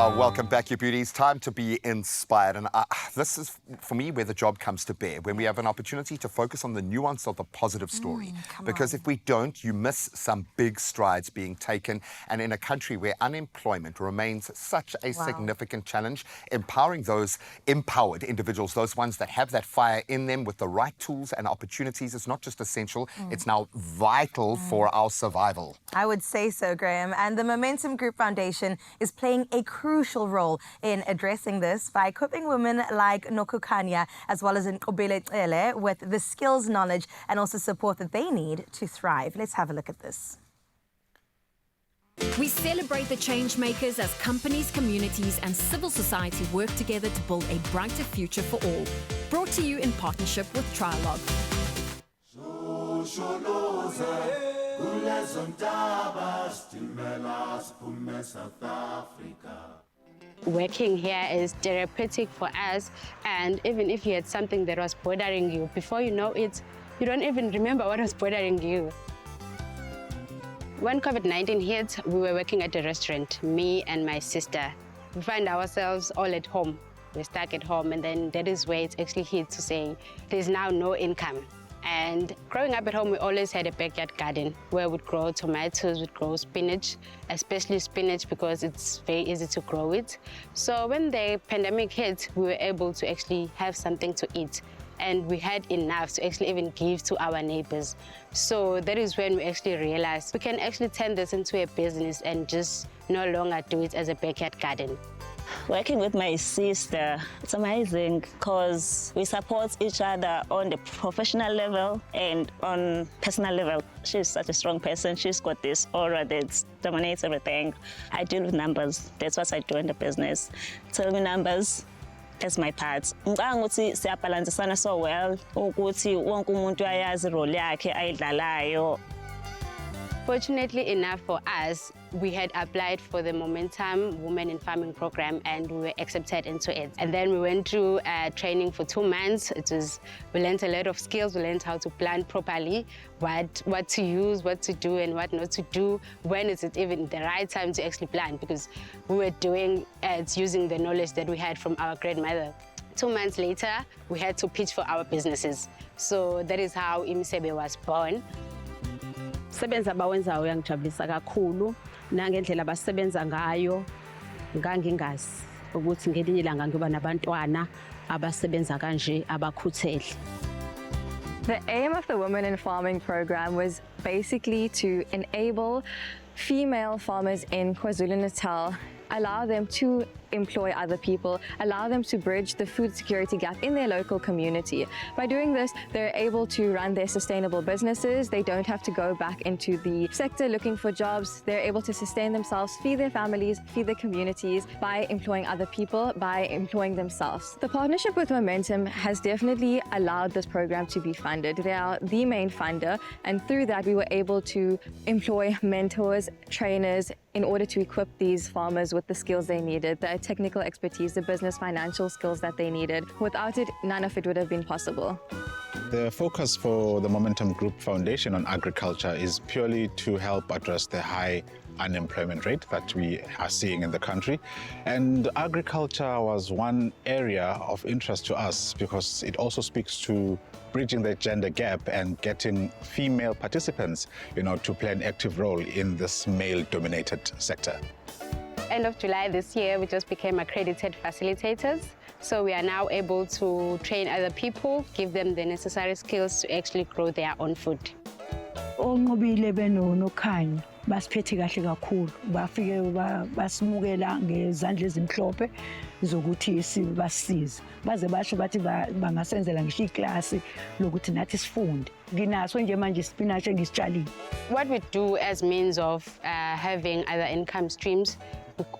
Welcome back, you beauties. Time to be inspired. And this is, for me, where the job comes to bear, when we have an opportunity to focus on the nuance of the positive story. Because if we don't, you miss some big strides being taken. And in a country where unemployment remains such a significant challenge, empowering those empowered individuals, those ones that have that fire in them with the right tools and opportunities, is not just essential, it's now vital for our survival. I would say so, Graham. And the Momentum Group Foundation is playing a crucial role in addressing this by equipping women like Nokukanya as well as Nkobele with the skills, knowledge and also support that they need to thrive. Let's have a look at this. We celebrate the change makers as companies, communities and civil society work together to build a brighter future for all. Brought to you in partnership with Trialogue. Working here is therapeutic for us, and even if you had something that was bothering you, before you know it, you don't even remember what was bothering you. When COVID-19 hit, we were working at a restaurant, me and my sister. We find ourselves all at home. We're stuck at home, and then that is where it actually hit to say there's now no income. And growing up at home, we always had a backyard garden where we'd grow tomatoes, we'd grow spinach, especially spinach because it's very easy to grow it. So when the pandemic hit, we were able to actually have something to eat. And we had enough to actually even give to our neighbors. So that is when we actually realized we can actually turn this into a business and just no longer do it as a backyard garden. Working with my sister, it's amazing because we support each other on the professional level and on personal level. She's such a strong person. She's got this aura that dominates everything. I deal with numbers. That's what I do in the business. Tell me numbers. That's my part. Ngicabanga ukuthi siyabalansisana so well ukuthi wonke umuntu ayazi role yakhe ayidlalayo. Fortunately enough for us, we had applied for the Momentum Women in Farming program and we were accepted into it. And then we went through training for 2 months. We learned a lot of skills. We learned how to plant properly, what to use, what to do and what not to do. When is it even the right time to actually plant? Because we were doing it using the knowledge that we had from our grandmother. 2 months later, we had to pitch for our businesses. So that is how Imisebe was born. Sebenza abawenzayo uyangijabulisa kakhulu nangendlela abasebenza ngayo ngangingazi ukuthi ngelinye ilanga ngiba nabantwana abasebenza kanje abakhuthele. The aim of the Women in Farming program was basically to enable female farmers in KwaZulu-Natal, allow them to employ other people, allow them to bridge the food security gap in their local community. By doing this, they're able to run their sustainable businesses. They don't have to go back into the sector looking for jobs. They're able to sustain themselves, feed their families, feed their communities by employing other people, by employing themselves. The partnership with Momentum has definitely allowed this program to be funded. They are the main funder, and through that we were able to employ mentors, trainers, in order to equip these farmers with the skills they needed, the technical expertise, the business financial skills that they needed. Without it, none of it would have been possible. The focus for the Momentum Group Foundation on agriculture is purely to help address the high unemployment rate that we are seeing in the country. And agriculture was one area of interest to us because it also speaks to bridging the gender gap and getting female participants, to play an active role in this male-dominated sector. End of July this year, we just became accredited facilitators. So we are now able to train other people, give them the necessary skills to actually grow their own food. Basiphethe kahle kakhulu bafike basimukela ngezandla ezimhlophe zokuthi sibasize baze basho bathi bangasenzela ngisho iklasi lokuthi nathi sifunde nginaso nje manje spinach engisitshalile. What we do as means of having other income streams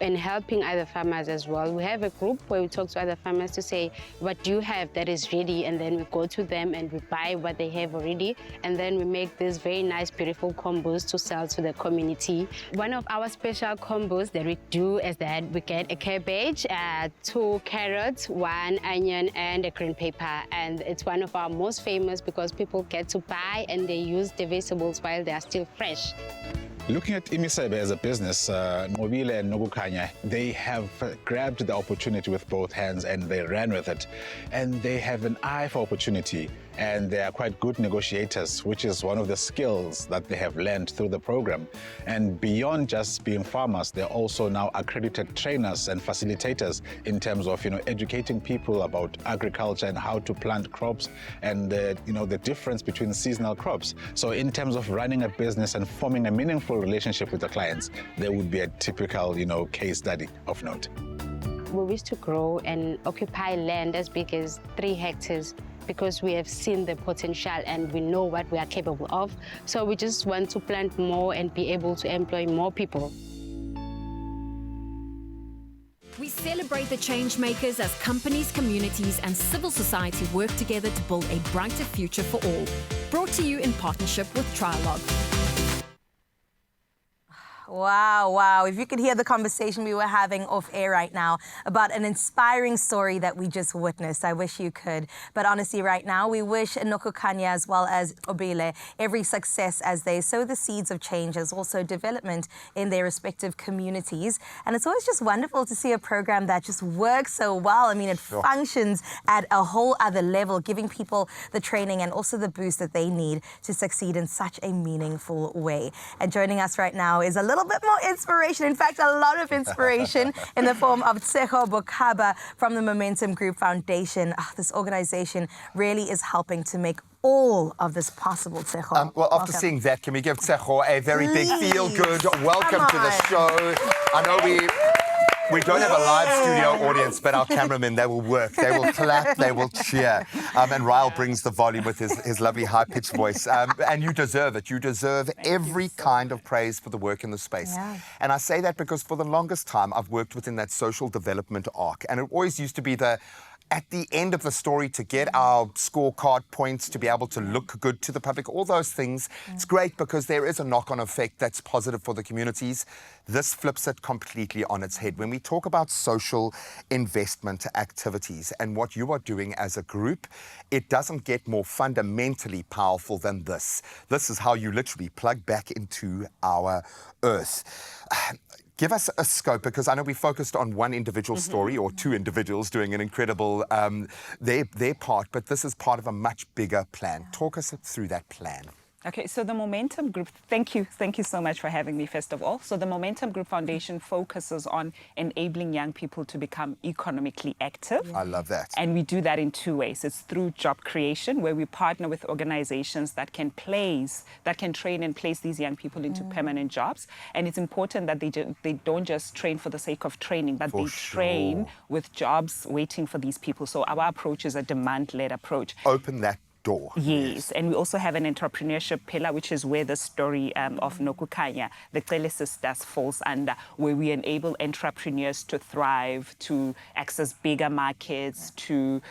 and helping other farmers as well. We have a group where we talk to other farmers to say, what do you have that is ready? And then we go to them and we buy what they have already. And then we make these very nice, beautiful combos to sell to the community. One of our special combos that we do is that we get a cabbage, 2 carrots, 1 onion, and a green pepper. And it's one of our most famous because people get to buy and they use the vegetables while they are still fresh. Looking at Imisebe as a business, Nqobile and Nokukanya, they have grabbed the opportunity with both hands and they ran with it. And they have an eye for opportunity, and they are quite good negotiators, which is one of the skills that they have learned through the program. And beyond just being farmers, they're also now accredited trainers and facilitators in terms of, educating people about agriculture and how to plant crops and, the difference between seasonal crops. So in terms of running a business and forming a meaningful relationship with the clients, there would be a typical, case study of note. We wish to grow and occupy land as big as 3 hectares because we have seen the potential and we know what we are capable of. So we just want to plant more and be able to employ more people. We celebrate the change makers as companies, communities, and civil society work together to build a brighter future for all. Brought to you in partnership with Trialogue. Wow. If you could hear the conversation we were having off air right now about an inspiring story that we just witnessed. I wish you could. But honestly, right now, we wish Nokukanya as well as Obile every success as they sow the seeds of change, as also development in their respective communities. And it's always just wonderful to see a program that just works so well. I mean, it functions at a whole other level, giving people the training and also the boost that they need to succeed in such a meaningful way. And joining us right now is a little bit more inspiration, in fact, a lot of inspiration in the form of Tseho Bokaba from the Momentum Group Foundation. This organization really is helping to make all of this possible, Tseho. Well, after seeing that, can we give Tseho a very big feel-good welcome to the show? I know we don't have a live studio audience, but our cameramen, they will work. They will clap, they will cheer. And Ryle brings the volume with his lovely high-pitched voice. And you deserve it. You deserve every kind of praise for the work in the space. Yeah. And I say that because for the longest time, I've worked within that social development arc. And it always used to be at the end of the story to get our scorecard points, to be able to look good to the public, all those things. It's great because there is a knock-on effect that's positive for the communities. This flips it completely on its head. When we talk about social investment activities and what you are doing as a group, it doesn't get more fundamentally powerful than this. This is how you literally plug back into our earth. Give us a scope, because I know we focused on one individual story or 2 individuals doing an incredible, their part, but this is part of a much bigger plan. Talk us through that plan. Okay, so the Momentum Group, thank you so much for having me, first of all. So the Momentum Group Foundation focuses on enabling young people to become economically active. I love that. And we do that in 2 ways. It's through job creation, where we partner with organizations that can train and place these young people into permanent jobs. And it's important that they don't just train for the sake of training, but they train with jobs waiting for these people. So our approach is a demand-led approach. Open that door. Yes, and we also have an entrepreneurship pillar, which is where the story of Nokukanya, the Cele Sisters, falls under, where we enable entrepreneurs to thrive, to access bigger markets, to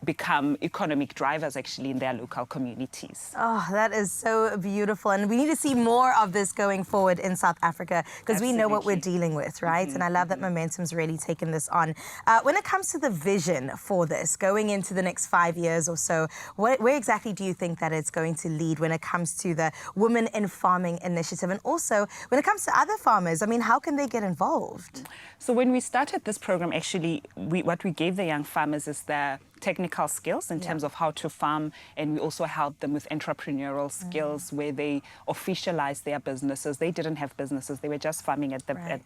become economic drivers actually in their local communities. Oh, that is so beautiful. And we need to see more of this going forward in South Africa, because we know what we're dealing with, right? And I love that Momentum's really taken this on. When it comes to the vision for this, going into the next 5 years or so, where exactly do you think that it's going to lead when it comes to the Women in Farming initiative? And also, when it comes to other farmers, I mean, how can they get involved? So when we started this program, actually, what we gave the young farmers is the technical skills in terms of how to farm, and we also helped them with entrepreneurial skills where they officialized their businesses. They didn't have businesses; they were just farming at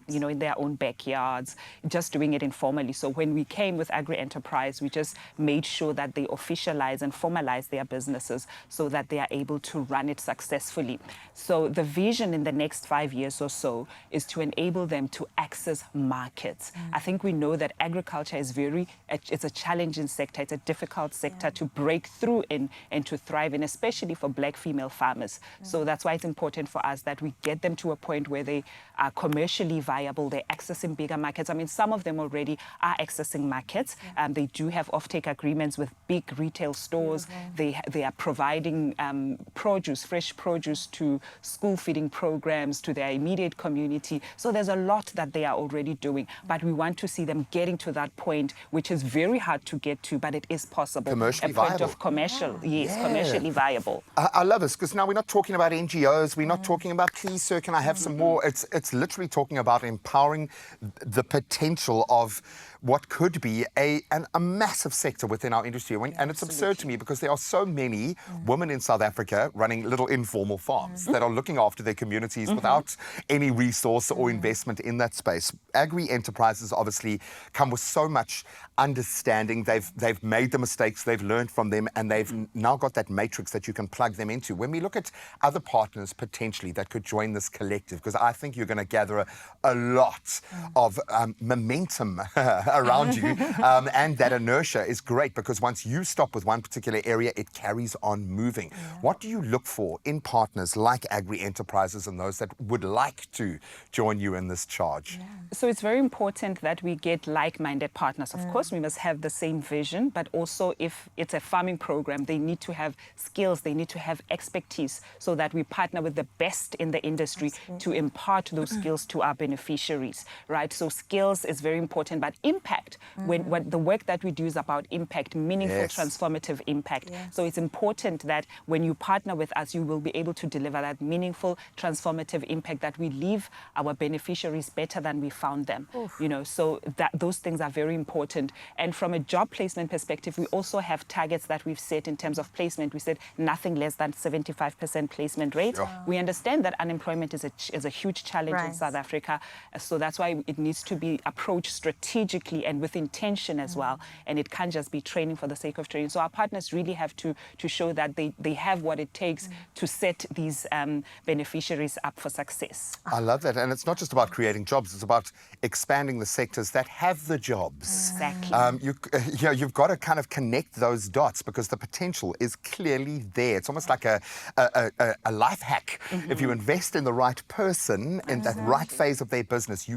in their own backyards, just doing it informally. So when we came with agri-enterprise, we just made sure that they officialize and formalize their businesses so that they are able to run it successfully. So the vision in the next 5 years or so is to enable them to access markets. I think we know that agriculture is it's a challenging sector. It's a difficult sector to break through in and to thrive in, especially for Black female farmers. So that's why it's important for us that we get them to a point where they are commercially viable, they're accessing bigger markets. I mean, some of them already are accessing markets. They do have offtake agreements with big retail stores. They are providing fresh produce to school feeding programs, to their immediate community. So there's a lot that they are already doing, but we want to see them getting to that point, which is very hard to get to, but but it is possible. Commercially a point viable. of commercial, yes, Yeah. commercially viable. I love this because now we're not talking about NGOs, we're not talking about please sir, can I have some more? It's literally talking about empowering the potential of what could be a massive sector within our industry. And it's absurd to me because there are so many women in South Africa running little informal farms that are looking after their communities without any resource or investment in that space. Agri enterprises obviously come with so much understanding. They've made the mistakes, they've learned from them, and they've now got that matrix that you can plug them into. When we look at other partners potentially that could join this collective, because I think you're going to gather a lot of momentum around you, and that inertia is great because once you stop with one particular area, it carries on moving. What do you look for in partners like Agri Enterprises and those that would like to join you in this charge? So it's very important that we get like-minded partners. Of course, we must have the same vision, but also if it's a farming program, they need to have skills, they need to have expertise so that we partner with the best in the industry to impart those skills to our beneficiaries, right? So skills is very important, but impact, when the work that we do is about impact, meaningful, transformative impact. So it's important that when you partner with us, you will be able to deliver that meaningful, transformative impact that we leave our beneficiaries better than we found them. You know, so that those things are very important. And from a job placement perspective, we also have targets that we've set in terms of placement. We said nothing less than 75% placement rate. We understand that unemployment is a huge challenge in South Africa. So that's why it needs to be approached strategically and with intention as well. And it can't just be training for the sake of training. So our partners really have to show that they have what it takes to set these beneficiaries up for success. I love that. And it's not just about creating jobs, it's about expanding the sectors that have the jobs. Exactly. You've got to kind of connect those dots because the potential is clearly there. It's almost like a life hack. If you invest in the right person in that right phase of their business,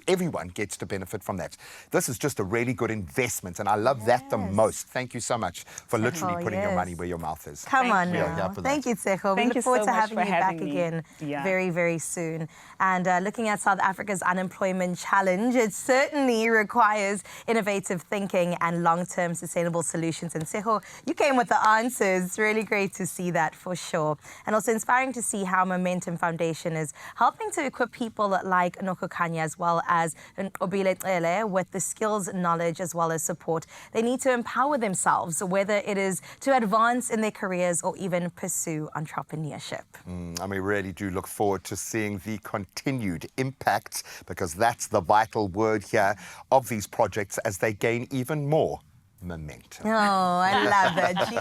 everyone gets to benefit from that. This is just a really good investment, and I love that the most. Thank you so much for literally putting your money where your mouth is. Come on We are now. here for Thank that. you, Tseho. We Thank look you forward so to much having for you back having me. again Yeah. very, very soon. And looking at South Africa's unemployment challenge, it certainly requires innovative thinking and long-term sustainable solutions. And Tseho, you came with the answers. It's really great to see that for sure. And also inspiring to see how Momentum Foundation is helping to equip people like Nokukanya as well as Nkqubile with the skills, knowledge, as well as support. They need to empower themselves, whether it is to advance in their careers or even pursue entrepreneurship. And we really do look forward to seeing the continued impact, because that's the vital word here, of these projects as they gain even more momentum. Oh, I love that, G.